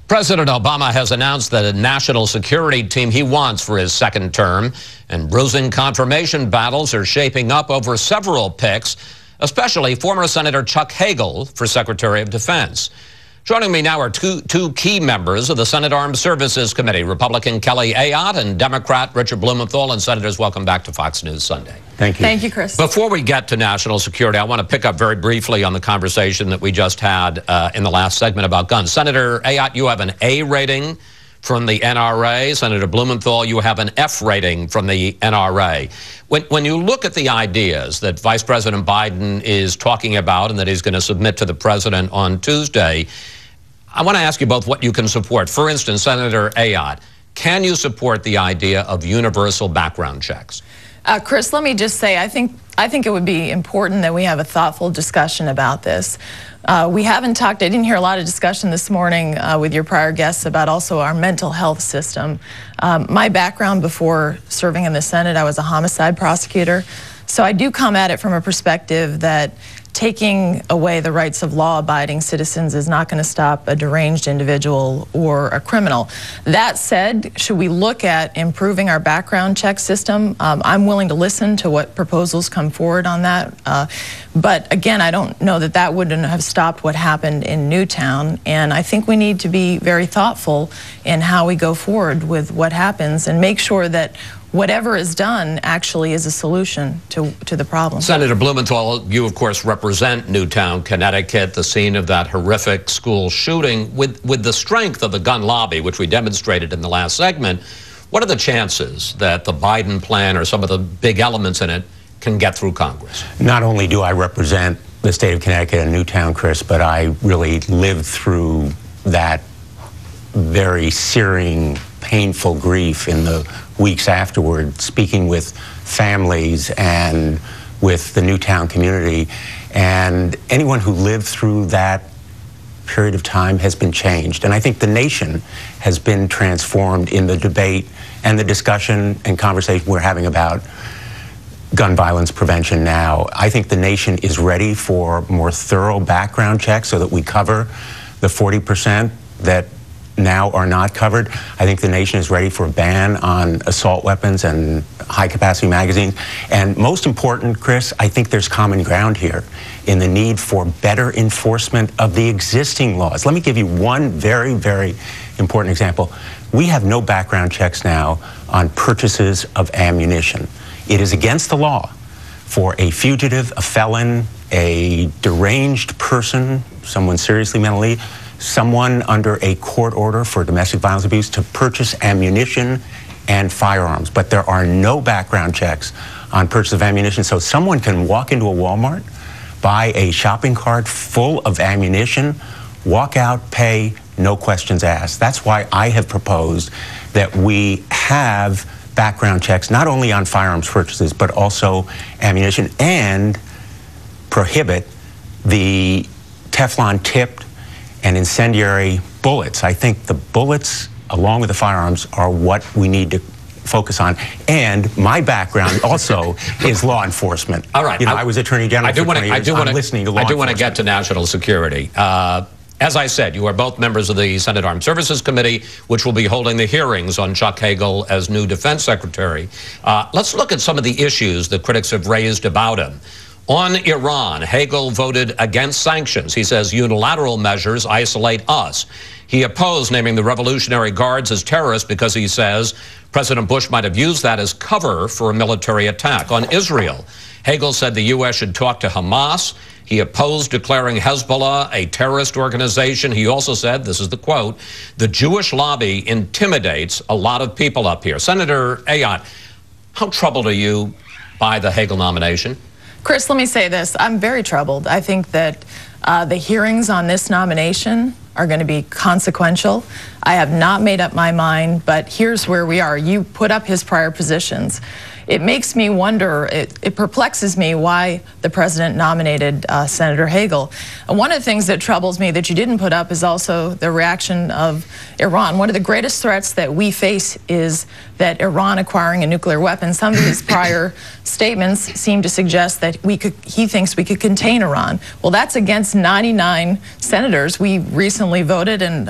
President Obama has announced that a national security team he wants for his second term, and bruising confirmation battles are shaping up over several picks, especially former Senator Chuck Hagel for Secretary of Defense. Joining me now are two key members of the Senate Armed Services Committee, Republican Kelly Ayotte and Democrat Richard Blumenthal. And Senators, welcome back to Fox News Sunday. Thank you. Thank you, Chris. Before we get to national security, I want to pick up very briefly on the conversation that we just had in the last segment about guns. Senator Ayotte, you have an A rating from the NRA. Senator Blumenthal, you have an F rating from the NRA. When you look at the ideas that Vice President Biden is talking about and that he's going to submit to the president on Tuesday, I want to ask you both what you can support. For instance, Senator Ayotte, can you support the idea of universal background checks? Chris, let me just say, I think it would be important that we have a thoughtful discussion about this. We haven't talked, I didn't hear a lot of discussion this morning with your prior guests about also our mental health system. My background before serving in the Senate, I was a homicide prosecutor. So I do come at it from a perspective that taking away the rights of law-abiding citizens is not going to stop a deranged individual or a criminal. That said, should we look at improving our background check system? I'm willing to listen to what proposals come forward on that. But again, I don't know that that wouldn't have stopped what happened in Newtown. And I think we need to be very thoughtful in how we go forward with what happens and make sure that whatever is done actually is a solution to the problem. Senator Blumenthal, you of course represent Newtown, Connecticut, the scene of that horrific school shooting. With the strength of the gun lobby, which we demonstrated in the last segment, what are the chances that the Biden plan or some of the big elements in it can get through Congress? Not only do I represent the state of Connecticut and Newtown, Chris, but I really lived through that very searing, painful grief in the weeks afterward, speaking with families and with the Newtown community. And anyone who lived through that period of time has been changed. And I think the nation has been transformed in the debate and the discussion and conversation we're having about gun violence prevention now. I think the nation is ready for more thorough background checks so that we cover the 40% that now are not covered. I think the nation is ready for a ban on assault weapons and high-capacity magazines. And most important, Chris, I think there's common ground here in the need for better enforcement of the existing laws. Let me give you one very, very important example. We have no background checks now on purchases of ammunition. It is against the law for a fugitive, a felon, a deranged person, someone seriously mentally ill, someone under a court order for domestic violence abuse to purchase ammunition and firearms. But there are no background checks on purchase of ammunition. So someone can walk into a Walmart, buy a shopping cart full of ammunition, walk out, pay, no questions asked. That's why I have proposed that we have background checks, not only on firearms purchases, but also ammunition, and prohibit the Teflon-tipped and incendiary bullets. I think the bullets, along with the firearms, are what we need to focus on. And my background also is law enforcement. All right. You know, I was Attorney General for 20 years. I'm listening to law enforcement. I do want to get to national security. As I said, you are both members of the Senate Armed Services Committee, which will be holding the hearings on Chuck Hagel as new defense secretary. Let's look at some of the issues that critics have raised about him. On Iran, Hagel voted against sanctions. He says unilateral measures isolate us. He opposed naming the Revolutionary Guards as terrorists because he says President Bush might have used that as cover for a military attack. On Israel, Hagel said the U.S. should talk to Hamas. He opposed declaring Hezbollah a terrorist organization. He also said, this is the quote, "The Jewish lobby intimidates a lot of people up here." Senator Ayotte, how troubled are you by the Hagel nomination? Chris, let me say this. I'm very troubled. I think that the hearings on this nomination are going to be consequential. I have not made up my mind, but here's where we are. You put up his prior positions. It makes me wonder, it perplexes me why the president nominated Senator Hagel. And one of the things that troubles me that you didn't put up is also the reaction of Iran. One of the greatest threats that we face is that Iran acquiring a nuclear weapon. Some of his prior statements seem to suggest that he thinks we could contain Iran. Well, that's against 99 senators. We recently voted and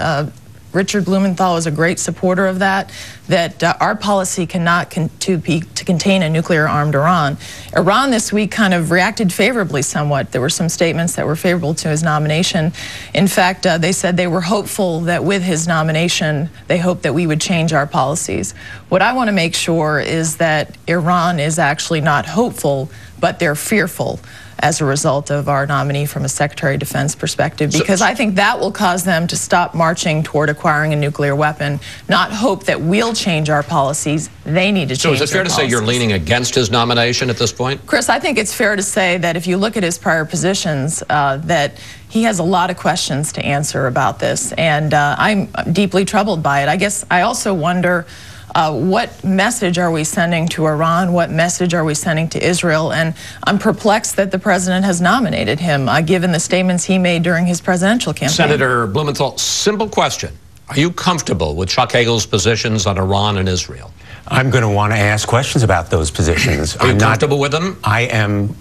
Richard Blumenthal is a great supporter of that, that our policy cannot to contain a nuclear-armed Iran. Iran this week kind of reacted favorably somewhat. There were some statements that were favorable to his nomination. In fact, they said they were hopeful that with his nomination, they hoped that we would change our policies. What I want to make sure is that Iran is actually not hopeful, but they're fearful as a result of our nominee from a Secretary of Defense perspective, because I think that will cause them to stop marching toward acquiring a nuclear weapon, not hope that we'll change our policies. They need to change their policies. So is it fair to say you're leaning against his nomination at this point? Chris, I think it's fair to say that if you look at his prior positions, that he has a lot of questions to answer about this, and I'm deeply troubled by it. I guess I also wonder, what message are we sending to Iran? What message are we sending to Israel? And I'm perplexed that the president has nominated him, given the statements he made during his presidential campaign. Senator Blumenthal, simple question. Are you comfortable with Chuck Hagel's positions on Iran and Israel? I'm going to want to ask questions about those positions. Are you comfortable with them? I am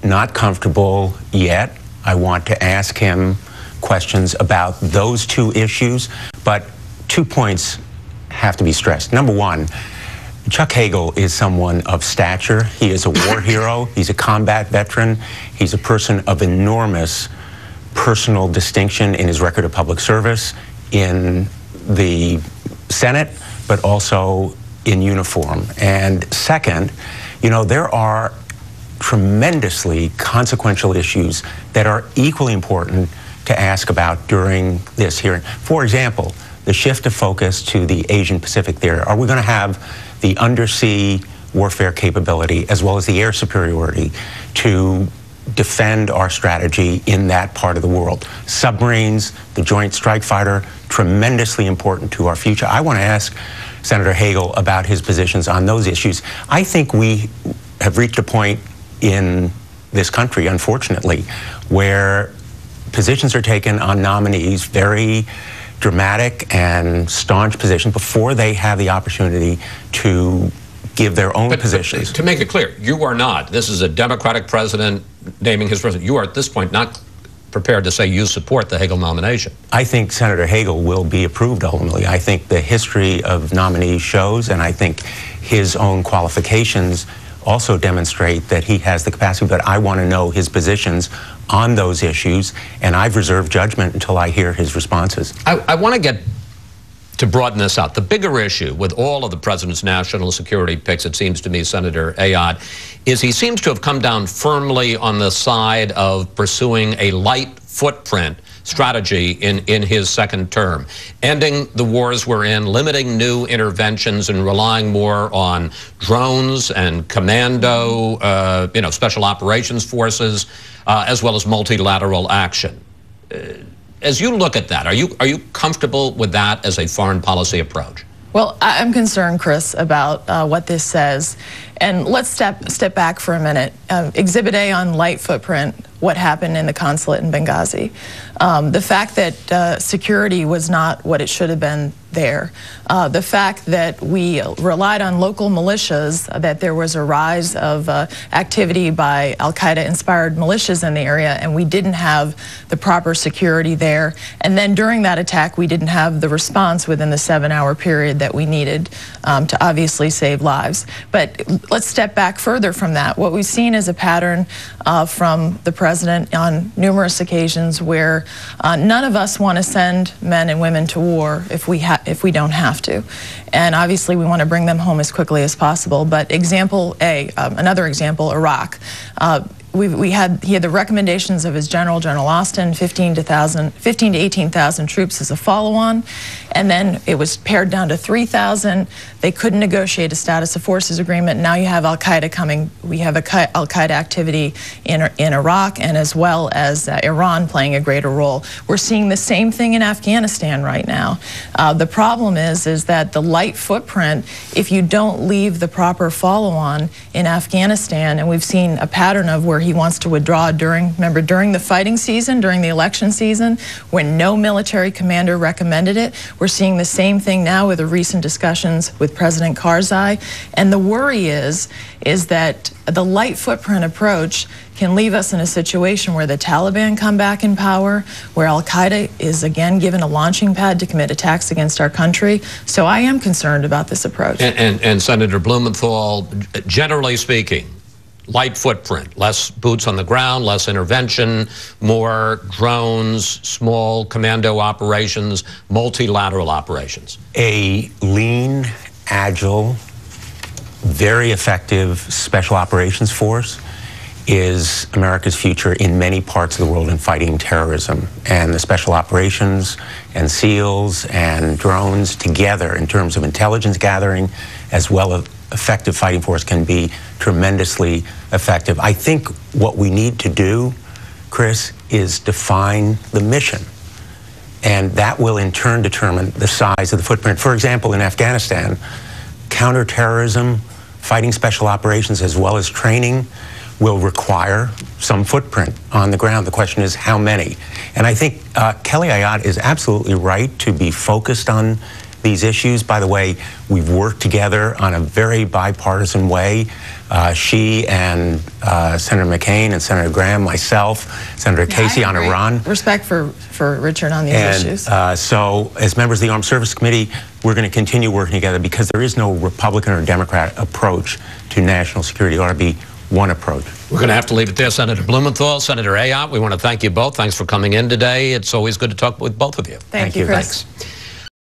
not comfortable yet. I want to ask him questions about those two issues, but 2 points have to be stressed. Number one, Chuck Hagel is someone of stature. He is a war hero. He's a combat veteran. He's a person of enormous personal distinction in his record of public service in the Senate, but also in uniform. And second, you know, there are tremendously consequential issues that are equally important to ask about during this hearing. For example, the shift of focus to the Asian Pacific theater. Are we going to have the undersea warfare capability as well as the air superiority to defend our strategy in that part of the world? Submarines, the Joint Strike Fighter, tremendously important to our future. I want to ask Senator Hagel about his positions on those issues. I think we have reached a point in this country, unfortunately, where positions are taken on nominees, very dramatic and staunch positions, before they have the opportunity to give their own positions. But to make it clear, you are not. This is a Democratic president naming his president. You are at this point not prepared to say you support the Hagel nomination. I think Senator Hagel will be approved ultimately. I think the history of nominees shows, and I think his own qualifications also demonstrate that he has the capacity, but I want to know his positions on those issues, and I've reserved judgment until I hear his responses. I want to get to broaden this out. The bigger issue with all of the president's national security picks, it seems to me, Senator Ayotte, is he seems to have come down firmly on the side of pursuing a light footprint strategy in his second term, ending the wars we're in, limiting new interventions, and relying more on drones and commando, special operations forces, as well as multilateral action. As you look at that, are you comfortable with that as a foreign policy approach? Well, I'm concerned, Chris, about what this says. And let's step back for a minute. Exhibit A on light footprint, what happened in the consulate in Benghazi. The fact that security was not what it should have been there. The fact that we relied on local militias, that there was a rise of activity by al-Qaeda-inspired militias in the area, and we didn't have the proper security there. And then during that attack, we didn't have the response within the 7-hour period that we needed to obviously save lives. But let's step back further from that. What we've seen is a pattern from the president on numerous occasions where none of us want to send men and women to war if we don't have to. And obviously we want to bring them home as quickly as possible. But example A, another example, Iraq. He had the recommendations of his General Austin, 15 to 18,000 troops as a follow-on, and then it was pared down to 3,000. They couldn't negotiate a status of forces agreement. Now you have al-Qaeda coming. We have al-Qaeda activity in Iraq, and as well as Iran playing a greater role. We're seeing the same thing in Afghanistan right now. The problem is that the light footprint, if you don't leave the proper follow-on in Afghanistan, and we've seen a pattern of where he wants to withdraw during the fighting season, during the election season, when no military commander recommended it. We're seeing the same thing now with the recent discussions with President Karzai. And the worry is that the light footprint approach can leave us in a situation where the Taliban come back in power, where Al-Qaeda is again given a launching pad to commit attacks against our country. So I am concerned about this approach. And Senator Blumenthal, generally speaking, light footprint, less boots on the ground, less intervention, more drones, small commando operations, multilateral operations. A lean, agile, very effective special operations force is America's future in many parts of the world in fighting terrorism. And the special operations and SEALs and drones together in terms of intelligence gathering as well as effective fighting force can be tremendously effective. I think what we need to do, Chris, is define the mission. And that will in turn determine the size of the footprint. For example, in Afghanistan, counterterrorism, fighting special operations as well as training will require some footprint on the ground. The question is how many? And I think Kelly Ayotte is absolutely right to be focused on these issues. By the way, we've worked together on a very bipartisan way. She and Senator McCain and Senator Graham, myself, Senator Casey on Iran. Respect for Richard on these issues. So as members of the Armed Services Committee, we're going to continue working together because there is no Republican or Democrat approach to national security. It ought to be one approach. We're going to have to leave it there. Senator Blumenthal, Senator Ayotte, we want to thank you both. Thanks for coming in today. It's always good to talk with both of you. Thank you, Chris. Thanks.